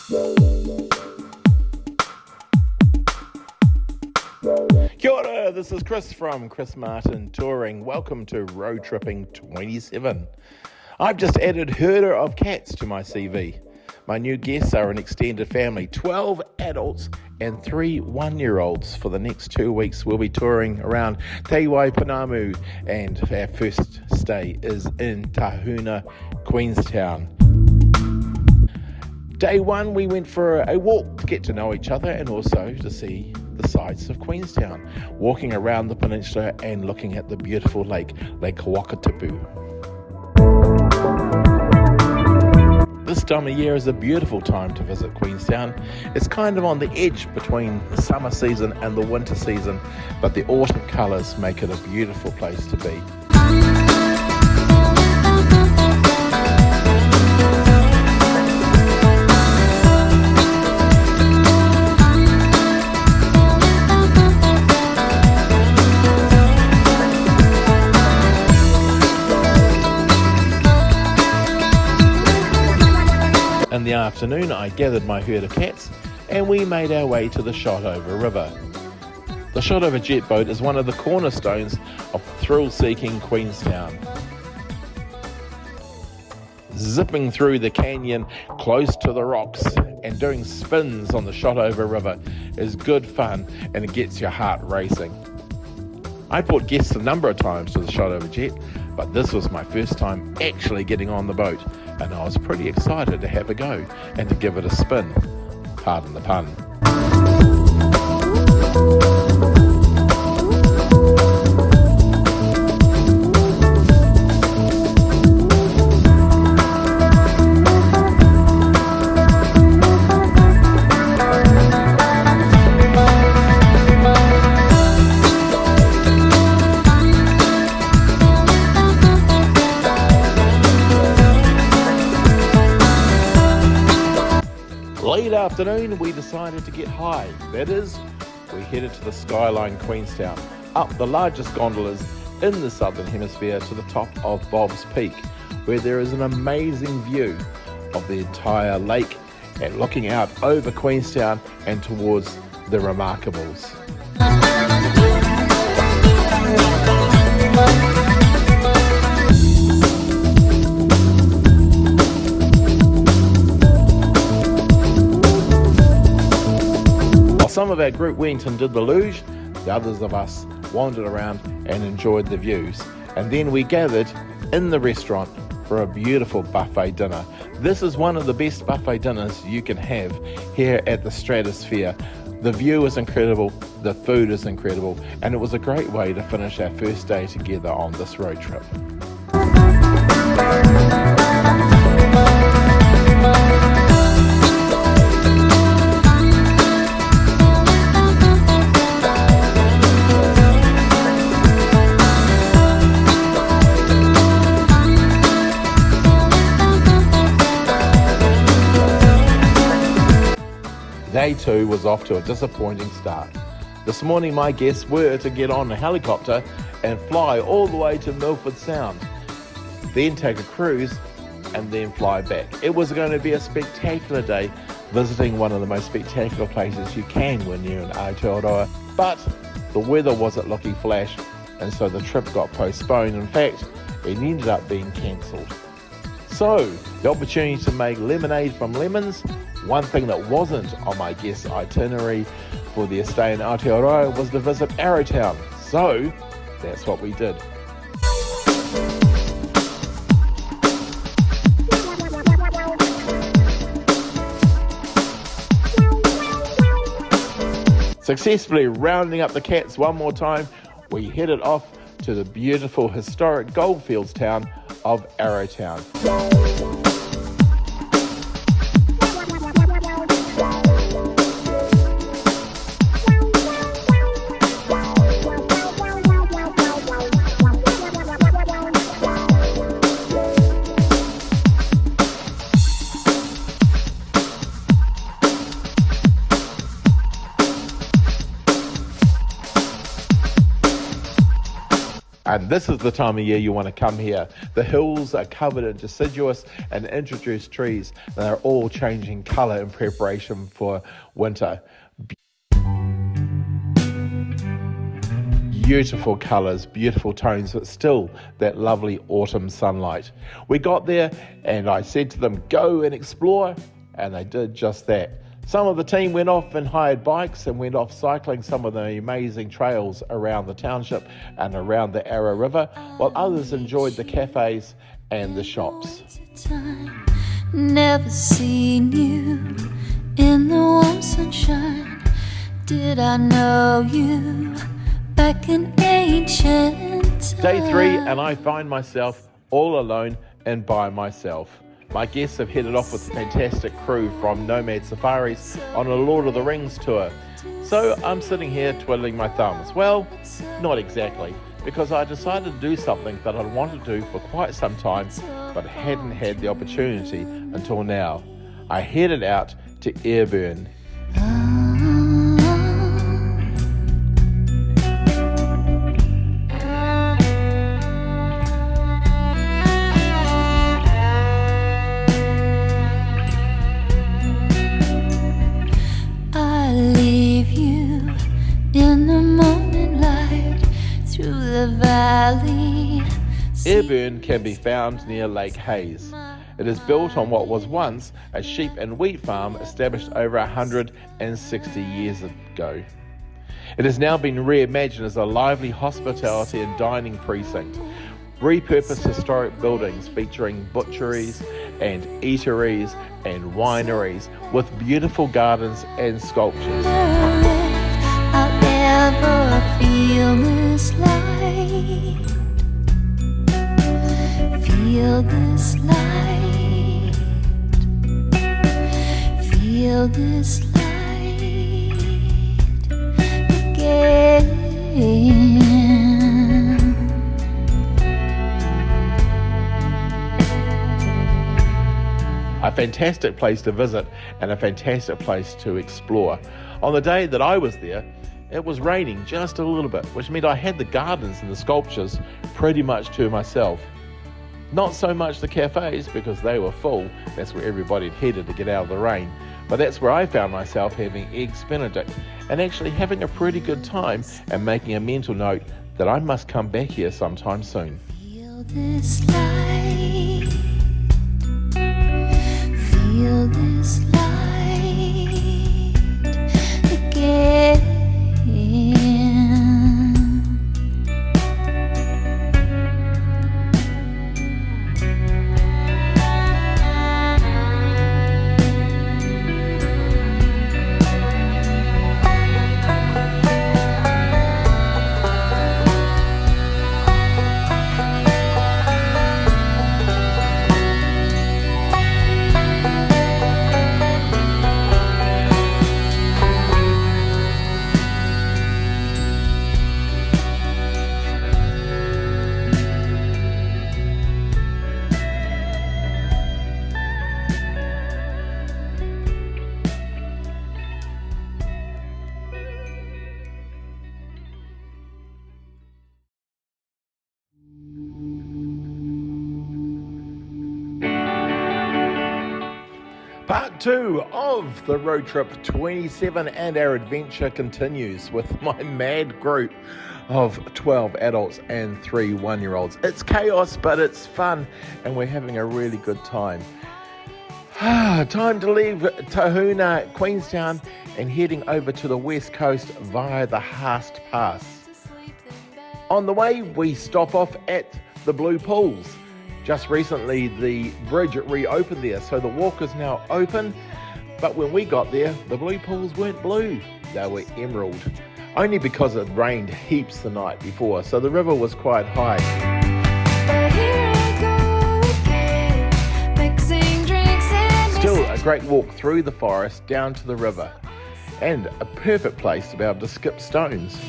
Kia ora, this is Chris from Chris Martin Touring. Welcome to Road Tripping 27. I've just added herder of cats to my CV. My new guests are an extended family, 12 adults and 3 one-year-olds. For the next 2 weeks, we'll be touring around Te Waipounamu, and our first stay is in Tahuna, Queenstown. Day one, we went for a walk to get to know each other and also to see the sights of Queenstown, walking around the peninsula and looking at the beautiful Lake Wakatipu. This time of year is a beautiful time to visit Queenstown. It's kind of on the edge between the summer season and the winter season, but the autumn colours make it a beautiful place to be. In the afternoon, I gathered my herd of cats and we made our way to the Shotover River. The Shotover jet boat is one of the cornerstones of thrill-seeking Queenstown. Zipping through the canyon close to the rocks and doing spins on the Shotover River is good fun, and it gets your heart racing. I brought guests a number of times to the Shotover jet, but this was my first time actually getting on the boat, and I was pretty excited to have a go and to give it a spin. Pardon the pun. Late afternoon, we decided to get high. That is, we headed to the Skyline Queenstown, up the largest gondolas in the Southern Hemisphere to the top of Bob's Peak, where there is an amazing view of the entire lake and looking out over Queenstown and towards the Remarkables. Some of our group went and did the luge, the others of us wandered around and enjoyed the views. And then we gathered in the restaurant for a beautiful buffet dinner. This is one of the best buffet dinners you can have here at the Stratosphere. The view is incredible, the food is incredible, and it was a great way to finish our first day together on this road trip. Day 2 was off to a disappointing start. This morning my guests were to get on a helicopter and fly all the way to Milford Sound, then take a cruise and then fly back. It was going to be a spectacular day, visiting one of the most spectacular places you can when you're in Ayrburn, but the weather wasn't looking flash, and so the trip got postponed. In fact, it ended up being cancelled. So, the opportunity to make lemonade from lemons. One thing that wasn't on my guest itinerary for the stay in Aotearoa was to visit Arrowtown. So, that's what we did. Successfully rounding up the cats one more time, we headed off to the beautiful historic goldfields town of Arrowtown. This is the time of year you want to come here. The hills are covered in deciduous and introduced trees. They're all changing colour in preparation for winter. Beautiful colours, beautiful tones, but still that lovely autumn sunlight. We got there and I said to them, go and explore, and they did just that. Some of the team went off and hired bikes and went off cycling some of the amazing trails around the township and around the Arrow River, while others enjoyed the cafes and the shops. Never seen you in the warm sunshine. Did I know you back in ancient times? Day 3, and I find myself all alone and by myself. My guests have headed off with a fantastic crew from Nomad Safaris on a Lord of the Rings tour. So I'm sitting here twiddling my thumbs. Well, not exactly, because I decided to do something that I'd wanted to do for quite some time, but hadn't had the opportunity until now. I headed out to Ayrburn. Ayrburn can be found near Lake Hayes. It is built on what was once a sheep and wheat farm established over 160 years ago. It has now been reimagined as a lively hospitality and dining precinct. Repurposed historic buildings featuring butcheries and eateries and wineries with beautiful gardens and sculptures. I'll ever feel this light. Feel this light. Feel this light again. A fantastic place to visit and a fantastic place to explore. On the day that I was there, it was raining just a little bit, which meant I had the gardens and the sculptures pretty much to myself. Not so much the cafes because they were full. That's where everybody had headed to get out of the rain. But that's where I found myself having eggs Benedict and actually having a pretty good time and making a mental note that I must come back here sometime soon. Feel this light. Feel this light again. Part 2 of the Road Trip 27 and our adventure continues with my mad group of 12 adults and 3 one-year-olds. It's chaos, but it's fun, and we're having a really good time. Time to leave Tahuna, Queenstown, and heading over to the west coast via the Haast Pass. On the way, we stop off at the Blue Pools. Just recently, the bridge reopened there, so the walk is now open. But when we got there, the blue pools weren't blue, they were emerald. Only because it rained heaps the night before, so the river was quite high. Still a great walk through the forest down to the river, and a perfect place to be able to skip stones.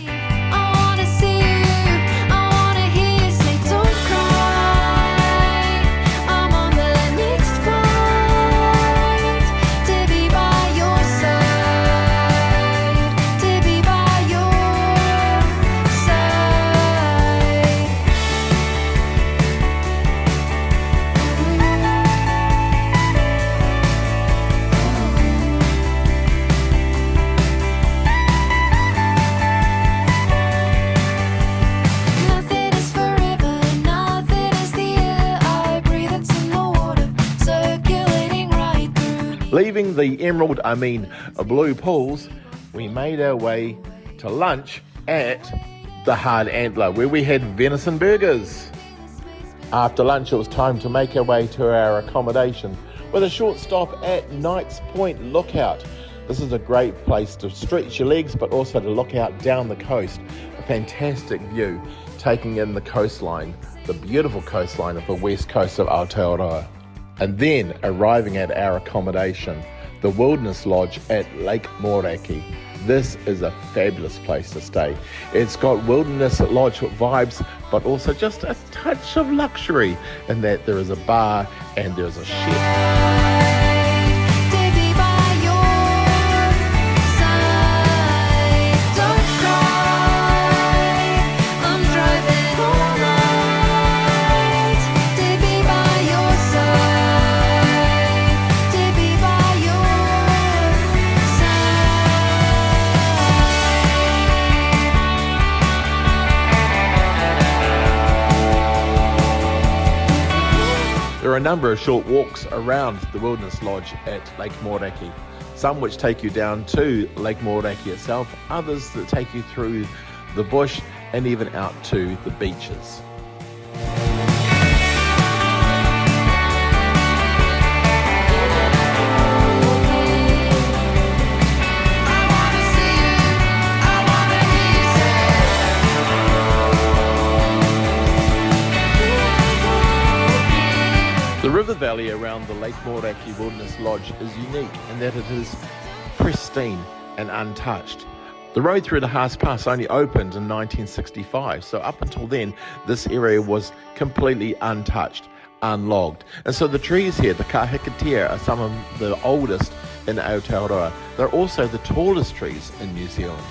Leaving the blue pools, we made our way to lunch at the Hard Antler, where we had venison burgers. After lunch, it was time to make our way to our accommodation with a short stop at Knights Point Lookout. This is a great place to stretch your legs, but also to look out down the coast. A fantastic view, taking in the coastline, the beautiful coastline of the west coast of Aotearoa. And then arriving at our accommodation, the Wilderness Lodge at Lake Moeraki. This is a fabulous place to stay. It's got Wilderness Lodge vibes, but also just a touch of luxury in that there is a bar and there's a chef. There are a number of short walks around the Wilderness Lodge at Lake Moeraki, some which take you down to Lake Moeraki itself, others that take you through the bush and even out to the beaches. The river valley around the Lake Moeraki Wilderness Lodge is unique in that it is pristine and untouched. The road through the Haast Pass only opened in 1965, so up until then this area was completely untouched, unlogged. And so the trees here, the kahikatea, are some of the oldest in Aotearoa. They're also the tallest trees in New Zealand.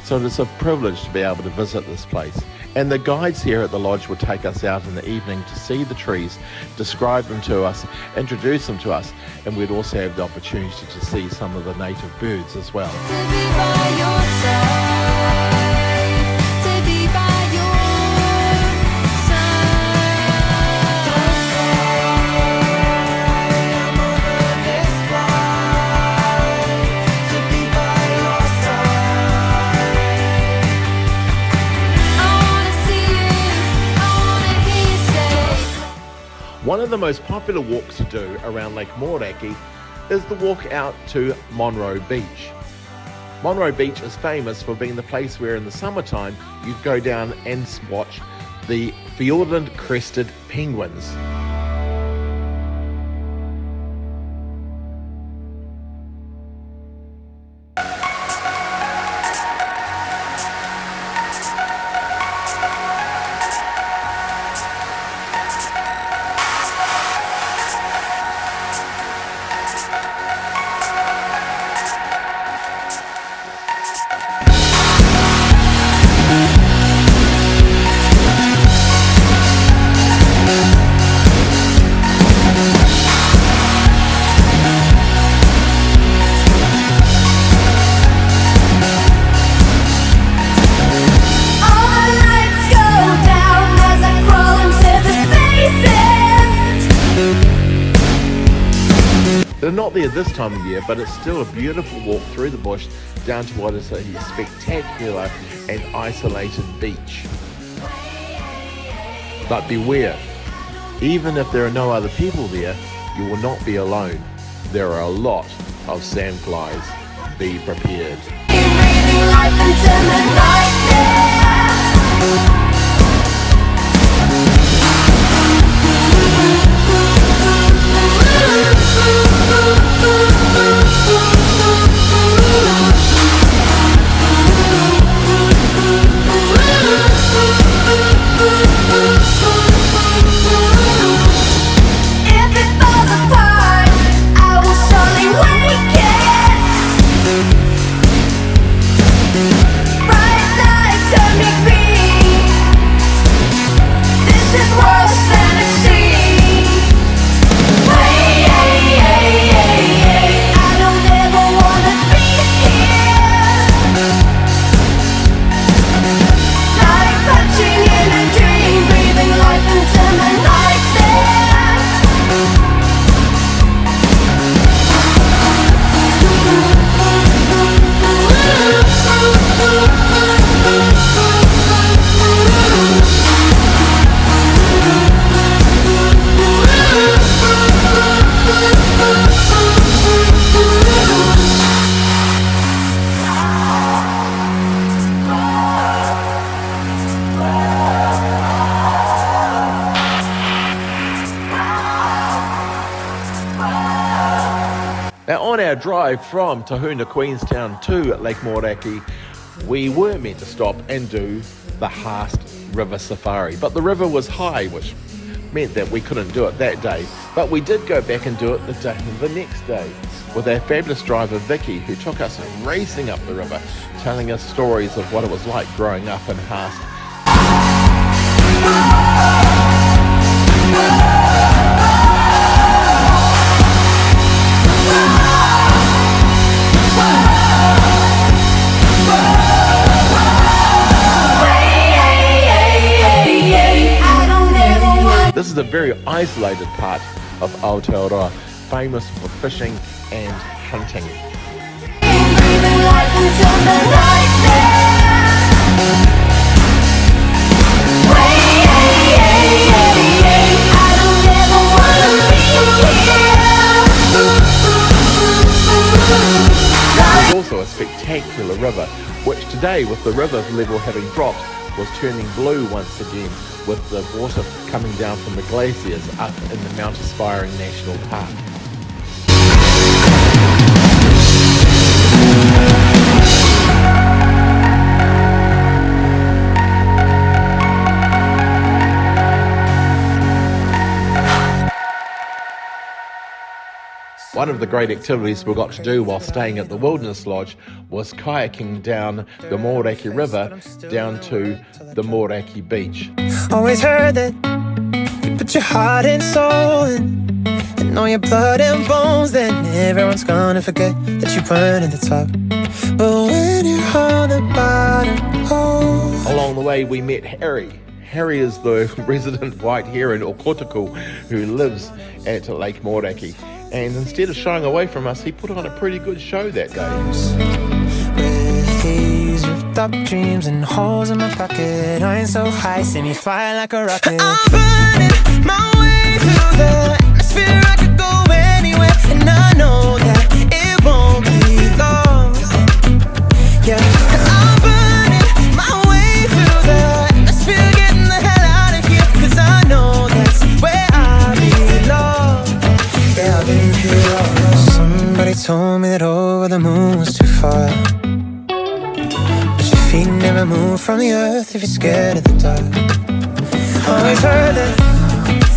So it is a privilege to be able to visit this place. And the guides here at the lodge would take us out in the evening to see the trees, describe them to us, introduce them to us, and we'd also have the opportunity to see some of the native birds as well. To be by your side, to be by your side. Don't cry, I'm over this flight. To be by your side. I wanna see you, I wanna hear you say. One of the most popular walks to do around Lake Moeraki is the walk out to Monroe Beach. Monroe Beach is famous for being the place where in the summertime you go down and watch the Fiordland crested penguins. They're not there this time of year, but it's still a beautiful walk through the bush down to what is a spectacular and isolated beach. But beware, even if there are no other people there, you will not be alone. There are a lot of sandflies. Be prepared. Bright lights turn me green. Now, on our drive from Tahuna, Queenstown to Lake Moeraki, we were meant to stop and do the Haast River Safari, but the river was high, which meant that we couldn't do it that day. But we did go back and do it the next day with our fabulous driver Vicky, who took us racing up the river, telling us stories of what it was like growing up in Haast. This is a very isolated part of Aotearoa, famous for fishing and hunting. There's also a spectacular river, which today, with the river level having dropped, was turning blue once again, with the water coming down from the glaciers up in the Mount Aspiring National Park. One of the great activities we got to do while staying at the Wilderness Lodge was kayaking down the Moeraki River down to the Moeraki beach. Always heard that you put your heart and soul in, and all your blood and bones, then everyone's gonna forget that you weren't at the top. But when you're on the bottom, oh. Along the way we met Harry. Harry is the resident white heron or kotuku who lives at Lake Moeraki. And instead of shying away from us, he put on a pretty good show that day. With these ripped up dreams and holes in my pocket, I ain't so high, see me fly like a rocket. I'm burning my way through the atmosphere, I could go anywhere, and I know that it won't be long. Yeah, I'm burning my way through the atmosphere, getting the hell out of here, 'cause I know that's where I belong. Yeah, I've been here all along. Somebody told me that over the moon was too far, but your feet never move from the earth if you're scared of the dark. Always heard that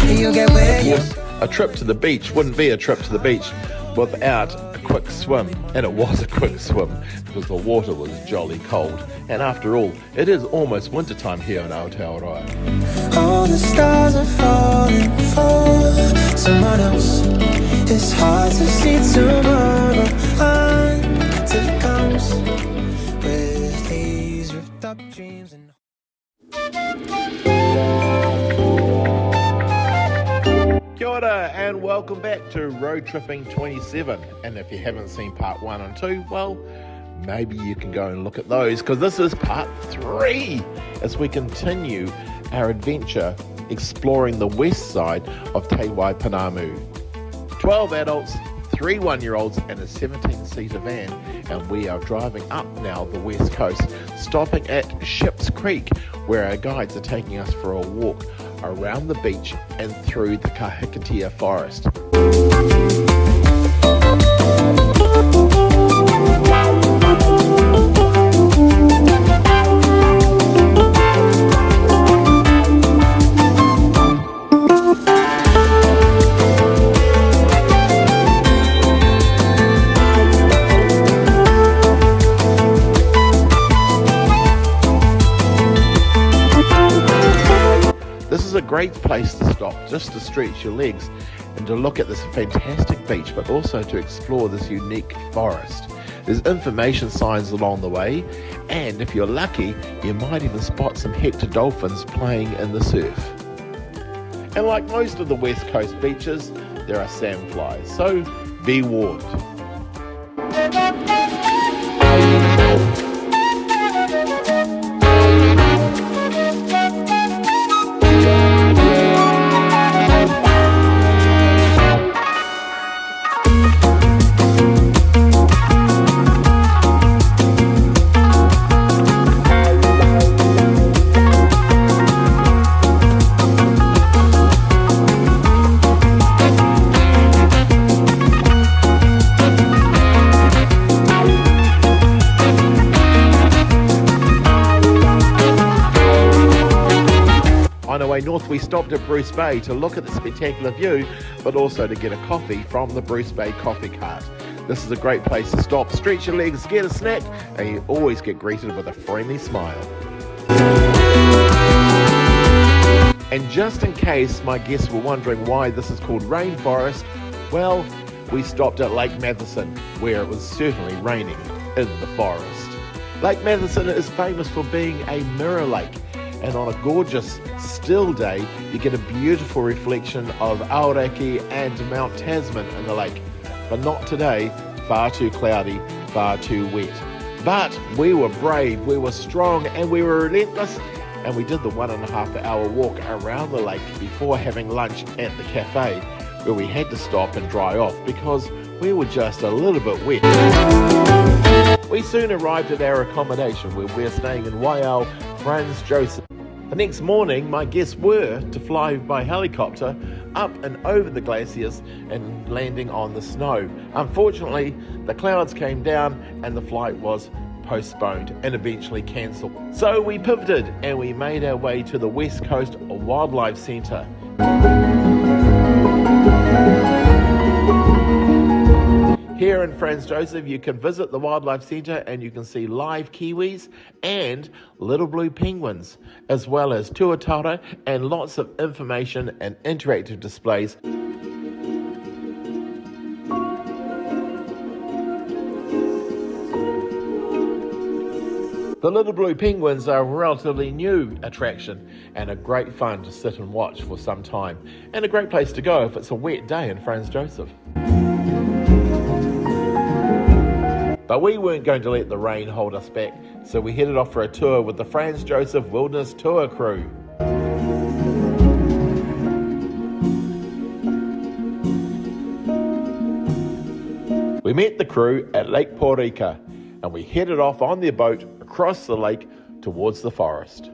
you get where you... A trip to the beach wouldn't be a trip to the beach without a quick swim, and it was a quick swim because the water was jolly cold. And after all, it is almost wintertime here in Aotearoa. All the stars are falling for someone else. It's hard to see tomorrow until it comes with these ripped up dreams and... Kia ora and welcome back to Road Tripping 27. And if you haven't seen part 1 and 2, well, maybe you can go and look at those, because this is part 3 as we continue our adventure exploring the west side of Te Waipounamu. 12 adults, 3 one-year-olds and a 17-seater van, and we are driving up now the west coast, stopping at Ships Creek, where our guides are taking us for a walk around the beach and through the Kahikatea forest. This is a great place to stop, just to stretch your legs and to look at this fantastic beach, but also to explore this unique forest. There's information signs along the way, and if you're lucky, you might even spot some hector dolphins playing in the surf. And like most of the west coast beaches, there are sandflies, so be warned. way north, we stopped at Bruce Bay to look at the spectacular view, but also to get a coffee from the Bruce Bay coffee cart. This is a great place to stop, stretch your legs, get a snack, and you always get greeted with a friendly smile. And just in case my guests were wondering why this is called Rainforest, well, we stopped at Lake Matheson, where it was certainly raining in the forest. Lake Matheson is famous for being a mirror lake, and on a gorgeous, still day, you get a beautiful reflection of Moeraki and Mount Tasman in the lake. But not today, far too cloudy, far too wet. But we were brave, we were strong, and we were relentless, and we did the 1.5 hour walk around the lake before having lunch at the cafe, where we had to stop and dry off because we were just a little bit wet. We soon arrived at our accommodation, where we're staying in Waiau, Franz Joseph. The next morning, my guests were to fly by helicopter up and over the glaciers and landing on the snow. Unfortunately, the clouds came down and the flight was postponed and eventually cancelled. So we pivoted and we made our way to the West Coast Wildlife Centre. Here in Franz Joseph, you can visit the Wildlife Centre and you can see live kiwis and little blue penguins, as well as tuatara and lots of information and interactive displays. The little blue penguins are a relatively new attraction and a great fun to sit and watch for some time, and a great place to go if it's a wet day in Franz Joseph. But we weren't going to let the rain hold us back, so we headed off for a tour with the Franz Joseph Wilderness Tour crew. We met the crew at Lake Porika, and we headed off on their boat across the lake towards the forest.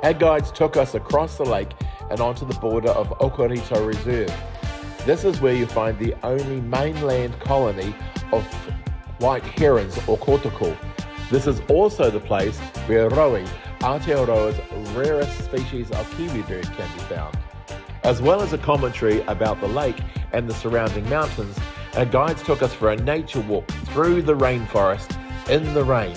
Our guides took us across the lake and onto the border of Okarito Reserve. This is where you find the only mainland colony of white herons or kotoko. This is also the place where roe, Aotearoa's rarest species of kiwi bird, can be found. As well as a commentary about the lake and the surrounding mountains, our guides took us for a nature walk through the rainforest in the rain.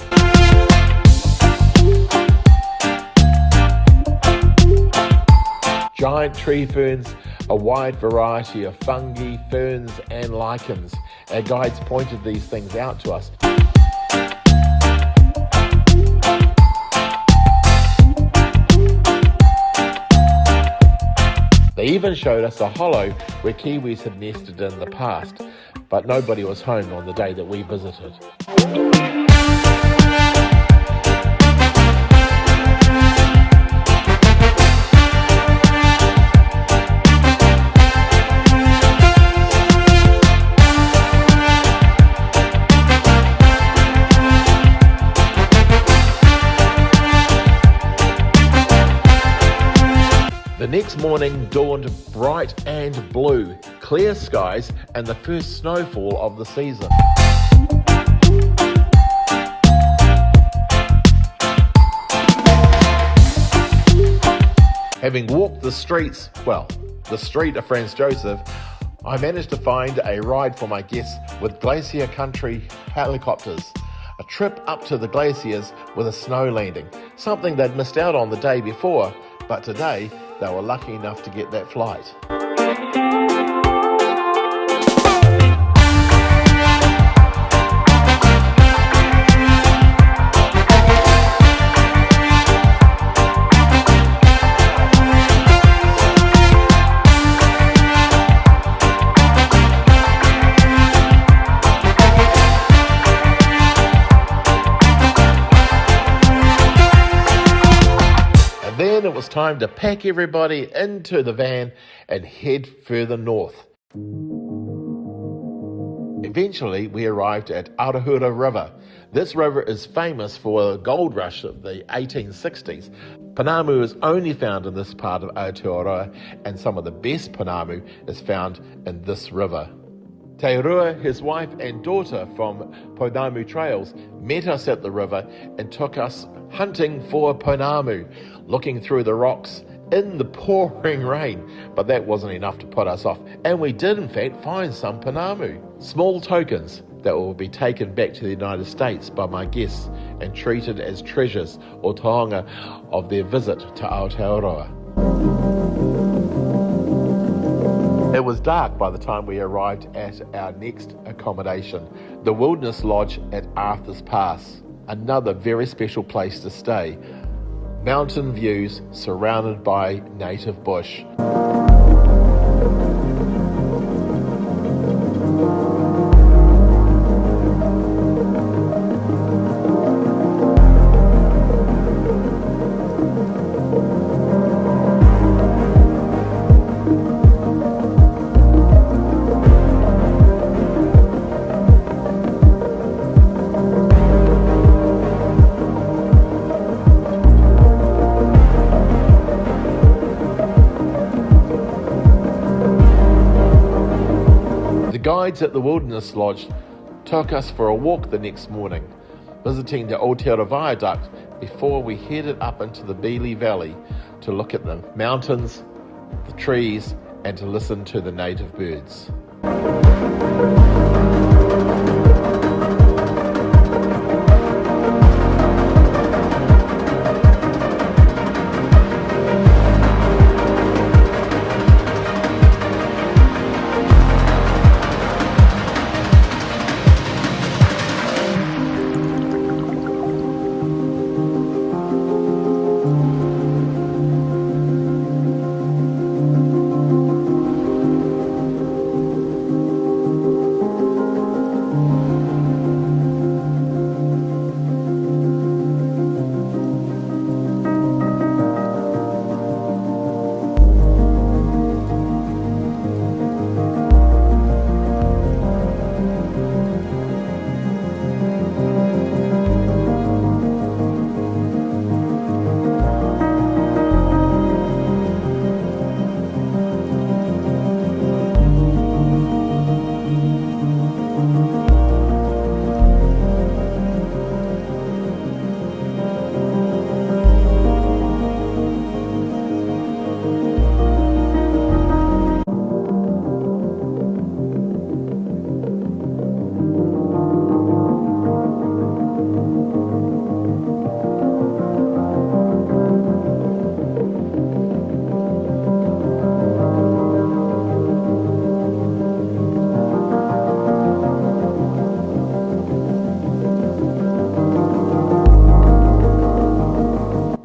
Giant tree ferns, a wide variety of fungi, ferns and lichens. Our guides pointed these things out to us. They even showed us a hollow where kiwis had nested in the past, but nobody was home on the day that we visited. The next morning dawned bright and blue, clear skies and the first snowfall of the season. Having walked the streets, the street of Franz Joseph, I managed to find a ride for my guests with Glacier Country helicopters. A trip up to the glaciers with a snow landing, something they'd missed out on the day before, but today they were lucky enough to get that flight. Then it was time to pack everybody into the van and head further north. Eventually, we arrived at Arrowtown River. This river is famous for the gold rush of the 1860s. Pounamu is only found in this part of Aotearoa, and some of the best Pounamu is found in this river. Te Rua, his wife and daughter from Pounamu Trails, met us at the river and took us hunting for Pounamu, looking through the rocks in the pouring rain, but that wasn't enough to put us off, and we did in fact find some Pounamu, small tokens that will be taken back to the United States by my guests and treated as treasures or taonga of their visit to Aotearoa. It was dark by the time we arrived at our next accommodation, the Wilderness Lodge at Haast Pass, another very special place to stay. Mountain views surrounded by native bush. The guides at the Wilderness Lodge took us for a walk the next morning, visiting the Aotearoa Viaduct before we headed up into the Beely Valley to look at the mountains, the trees, and to listen to the native birds.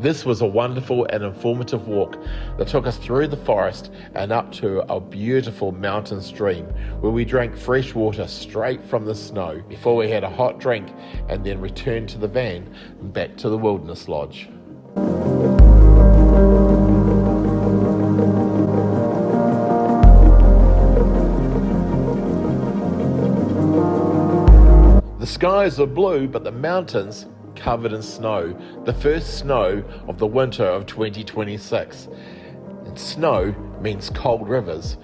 This was a wonderful and informative walk that took us through the forest and up to a beautiful mountain stream where we drank fresh water straight from the snow before we had a hot drink and then returned to the van and back to the Wilderness Lodge. The skies are blue, but the mountains covered in snow, the first snow of the winter of 2026. And snow means cold rivers.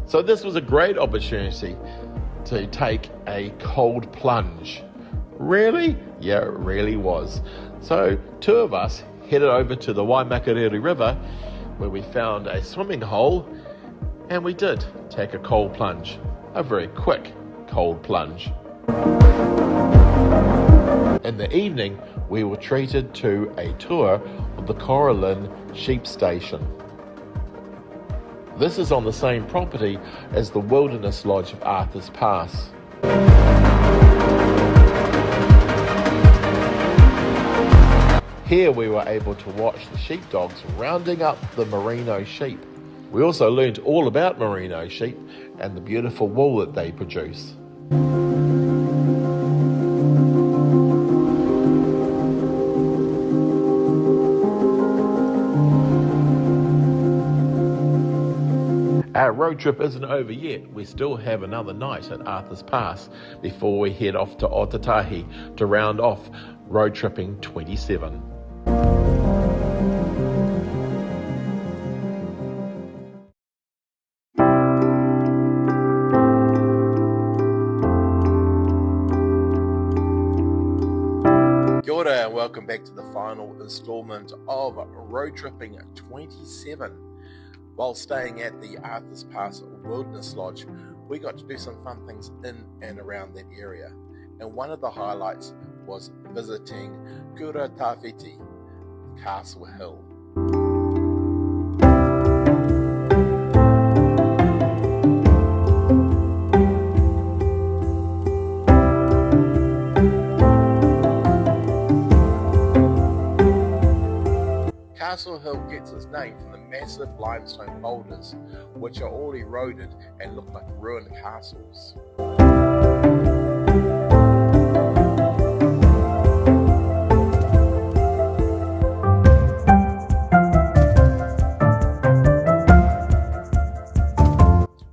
So this was a great opportunity to take a cold plunge. Really? Yeah, it really was. So two of us headed over to the Waimakariri River, where we found a swimming hole, and we did take a cold plunge, a very quick cold plunge. In the evening, we were treated to a tour of the Coralline Sheep Station. This is on the same property as the Wilderness Lodge of Haast Pass. Here we were able to watch the sheepdogs rounding up the merino sheep. We also learned all about merino sheep and the beautiful wool that they produce. road trip isn't over yet. We still have another night at Haast Pass before we head off to Otautahi to round off Road Tripping 27. Kia ora and welcome back to the final instalment of Road Tripping 27. While staying at the Haast Pass Wilderness Lodge, we got to do some fun things in and around that area. And one of the highlights was visiting Otautahi, Castle Hill. Castle Hill gets its name from the massive limestone boulders, which are all eroded and look like ruined castles.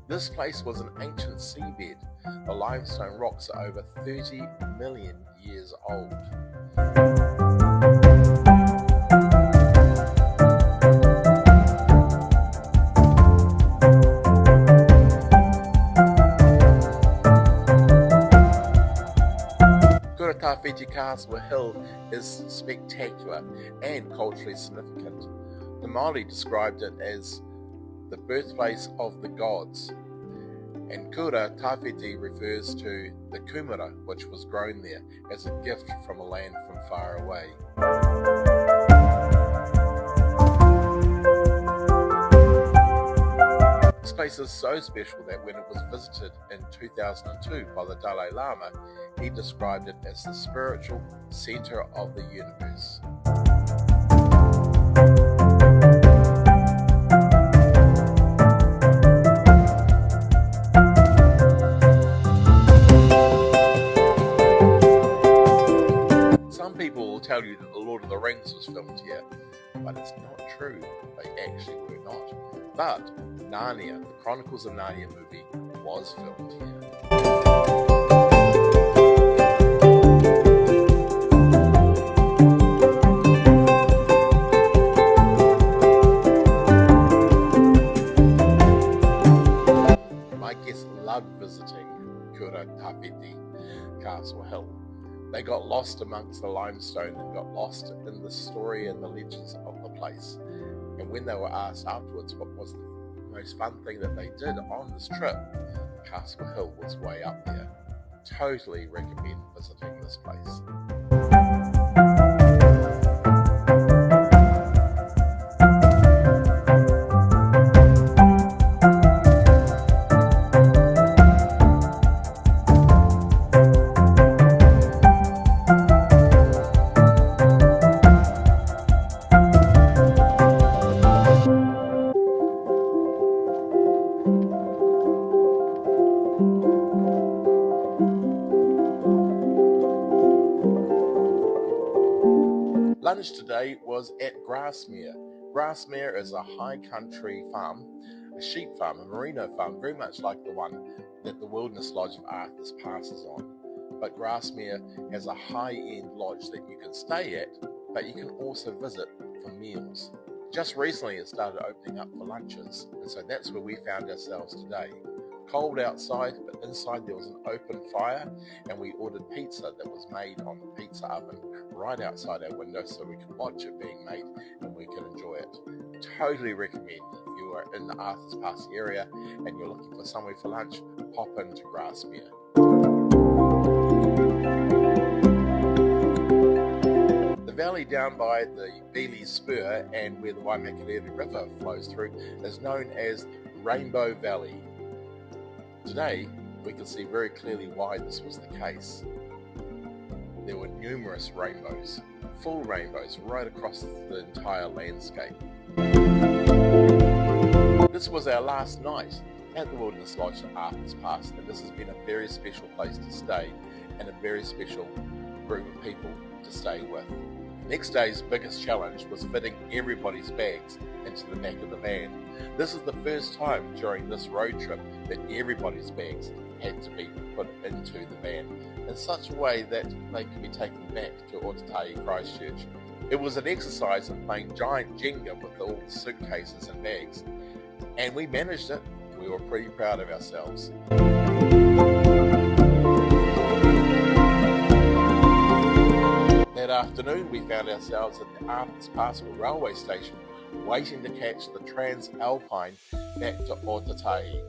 This place was an ancient seabed. The limestone rocks are over 30 million years old. Otautahi Castle Hill is spectacular and culturally significant. The Māori described it as the birthplace of the gods, and Otautahi refers to the kumara which was grown there as a gift from a land from far away. This place is so special that when it was visited in 2002 by the Dalai Lama, he described it as the spiritual center of the universe. Some people will tell you that The Lord of the Rings was filmed here, but it's not true. They actually were not. But Narnia, the Chronicles of Narnia movie, was filmed here. My guests loved visiting Otautahi Castle Hill. They got lost amongst the limestone and got lost in the story and the legends of the place. And when they were asked afterwards what was the most fun thing that they did on this trip, Castle Hill was way up there. Totally recommend visiting this place. Lunch today was at Glacier. Glacier is a high country farm, a sheep farm, a merino farm, very much like the one that the Wilderness Lodge of Haast Pass is on. But Glacier has a high-end lodge that you can stay at, but you can also visit for meals. Just recently it started opening up for lunches, and so that's where we found ourselves today. Cold outside, but inside there was an open fire, and we ordered pizza that was made on the pizza oven right outside our window so we could watch it being made and we can enjoy it. Totally recommend if you are in the Haast Pass area and you're looking for somewhere for lunch, pop into Glacier. The valley down by the Beeley Spur and where the Waimakariri River flows through is known as Rainbow Valley. Today, we can see very clearly why this was the case. There were numerous rainbows, full rainbows, right across the entire landscape. This was our last night at the Wilderness Lodge at Haast Pass, and this has been a very special place to stay and a very special group of people to stay with. Next day's biggest challenge was fitting everybody's bags into the back of the van. This is the first time during this road trip that everybody's bags had to be put into the van in such a way that they could be taken back to Otautahi, Christchurch. It was an exercise in playing giant Jenga with all the suitcases and bags, and we managed it. We were pretty proud of ourselves. That afternoon we found ourselves at the Haast Pass railway station waiting to catch the Transalpine back to Otautahi.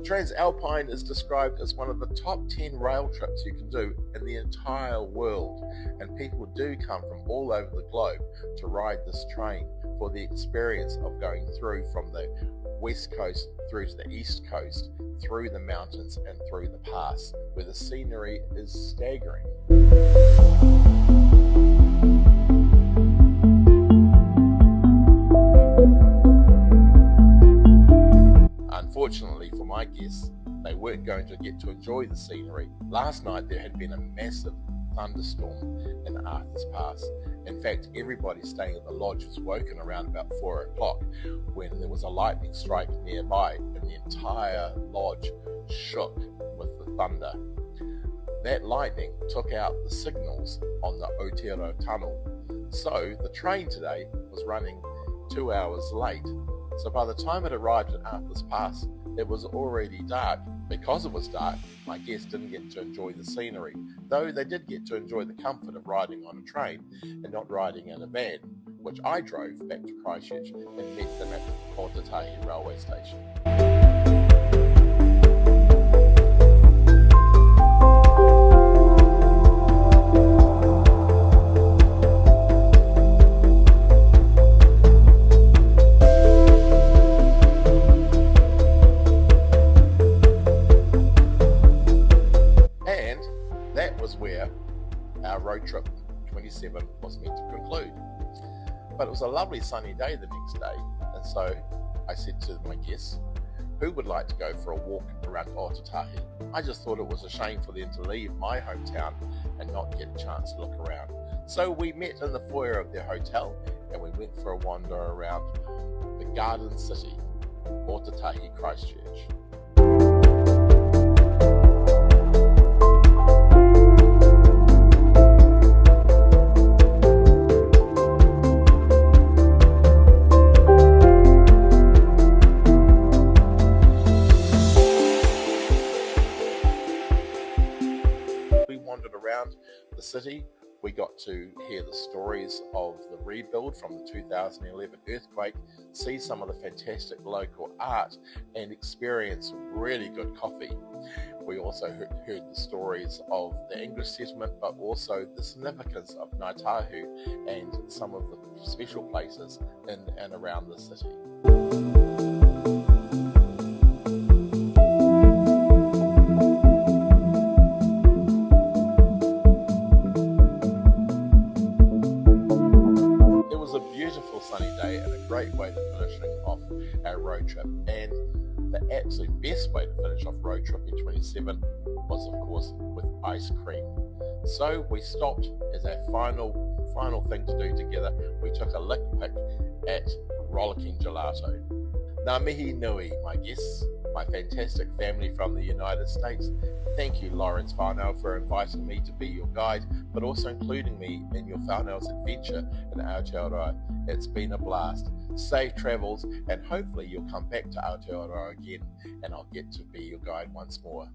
Transalpine is described as one of the top 10 rail trips you can do in the entire world, and people do come from all over the globe to ride this train for the experience of going through from the west coast through to the east coast, through the mountains and through the pass, where the scenery is staggering. Unfortunately for my guests, they weren't going to get to enjoy the scenery. Last night there had been a massive thunderstorm in Haast Pass. In fact, everybody staying at the lodge was woken around about 4 o'clock when there was a lightning strike nearby and the entire lodge shook with the thunder. That lightning took out the signals on the Otautahi, so the train today was running 2 hours late. So by the time it arrived at Haast Pass, it was already dark. Because it was dark, my guests didn't get to enjoy the scenery, though they did get to enjoy the comfort of riding on a train and not riding in a van, which I drove back to Christchurch and met them at Otautahi railway station. Where our road trip 27 was meant to conclude. But it was a lovely sunny day the next day, and so I said to my guests, who would like to go for a walk around Otautahi? I just thought it was a shame for them to leave my hometown and not get a chance to look around. So we met in the foyer of their hotel and we went for a wander around the Garden City, Otautahi, Christchurch. Around the city, we got to hear the stories of the rebuild from the 2011 earthquake, see some of the fantastic local art, and experience really good coffee. We also heard the stories of the English settlement, but also the significance of Ngāi Tahu and some of the special places in and around the city. Sunny day and a great way to finishing off our road trip, and the absolute best way to finish off road trip in 27 was of course with ice cream. So we stopped as our final thing to do together. We took a lick pick at Rollicking Gelato. Ngā mihi nui, my guests, my fantastic family from the United States. Thank you, Lawrence Whānau, for inviting me to be your guide, but also including me in your whānau's adventure in Aotearoa. It's been a blast. Safe travels, and hopefully you'll come back to Aotearoa again, and I'll get to be your guide once more.